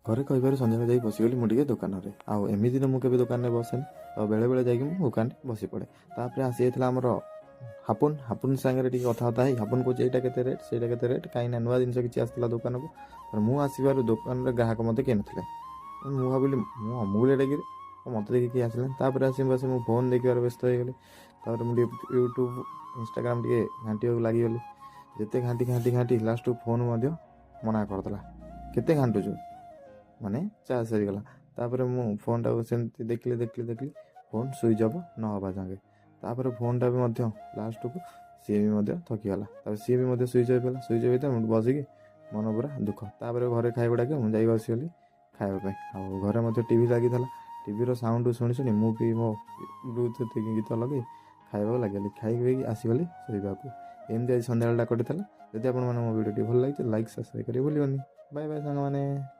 ଘରେ କହିବାରୁ ସନ୍ଧ୍ୟାବେଳେ ଯାଇ ବସିଗଲି ମୁଁ ଟିକେ ଦୋକାନରେ। ଆଉ ଏମିତି ତ ମୁଁ କେବେ ଦୋକାନରେ ବସେନି, ତ ବେଳେବେଳେ ଯାଇକି ମୁଁ ଦୋକାନରେ ବସି ପଡ଼େ। ତାପରେ ଆସିଯାଇଥିଲା ଆମର ହାପୁନ୍ ସାଙ୍ଗରେ ଟିକେ କଥାବାର୍ତ୍ତା ହେଇ ହାପୁନ୍ କହୁଛି ଏଇଟା କେତେ ରେଟ୍ ସେଇଟା କେତେ ରେଟ୍, କାହିଁକିନା ନୂଆ ଜିନିଷ କିଛି ଆସିଥିଲା ଦୋକାନକୁ। ମୁଁ ଆସିବାରୁ ଦୋକାନରେ ଗ୍ରାହକ ମୋତେ କେହି ନଥିଲେ। ମୁଁ ଭାବିଲି ମୁଁ ଅମୁଲ ଏଟାକିରେ ମୋତେ ଦେଖି କେହି ଆସିଲାନି। ତାପରେ ଆସି ବସି ମୁଁ ଫୋନ୍ ଦେଖିବାର ବ୍ୟସ୍ତ ହେଇଗଲି। ତାପରେ ମୁଁ ଟିକେ ୟୁଟ୍ୟୁବ୍ ଇନଷ୍ଟାଗ୍ରାମ୍ ଟିକେ ଘାଣ୍ଟିବାକୁ ଲାଗିଗଲି। ଯେତେ ଘାଣ୍ଟି ଲାଷ୍ଟକୁ ଫୋନ୍ ମଧ୍ୟ ମନା କରିଦେଲା, କେତେ ଘାଣ୍ଟୁଛୁ, ମାନେ ଚାର୍ଜ ସରିଗଲା। ତାପରେ ମୁଁ ଫୋନ୍ଟାକୁ ସେମିତି ଦେଖିଲି ଫୋନ୍ ସୁଇଚ୍ ଅଫ୍ ନ ହେବା ଯାକେ। ତାପରେ ଫୋନ୍ଟା ବି ମଧ୍ୟ ଲାଷ୍ଟକୁ ସିଏ ବି ମଧ୍ୟ ଥକିଗଲା। ତାପରେ ସିଏ ବି ମଧ୍ୟ ସୁଇଚ୍ ଅଫ୍ ହେଲା। ସୁଇଚ୍ ଅଫ୍ ହେଇଥିଲା ମୁଁ ବସିକି ମନ ପୁରା ଦୁଃଖ। ତାପରେ ଘରେ ଖାଇବା ଡାକିଲେ ମୁଁ ଯାଇ ବସିଗଲି ଖାଇବା ପାଇଁ। ଆଉ ଘରେ ମଧ୍ୟ ଟିଭି ଲାଗିଥିଲା। ଟିଭିର ସାଉଣ୍ଡ ଶୁଣି ମୁଁ ବି ମୋ ବ୍ଲୁଟୁଥ୍ ଗୀତ ଲଗାଇ ଖାଇବାକୁ ଲାଗିଗଲି। ଖାଇକି ଆସିଗଲି ଶୋଇବାକୁ। ଏମିତି ଆଜି ସନ୍ଧ୍ୟାବେଳଟା କଟିଥିଲା। ଯଦି ଆପଣମାନଙ୍କୁ ମୋ ଭିଡ଼ିଓଟି ଭଲ ଲାଗିଛି ଲାଇକ୍ ସବସ୍କ୍ରାଇବ୍ କରିବାକୁ ଭୁଲିବନି। ବାଏ ବାଏ ସାଙ୍ଗମାନେ।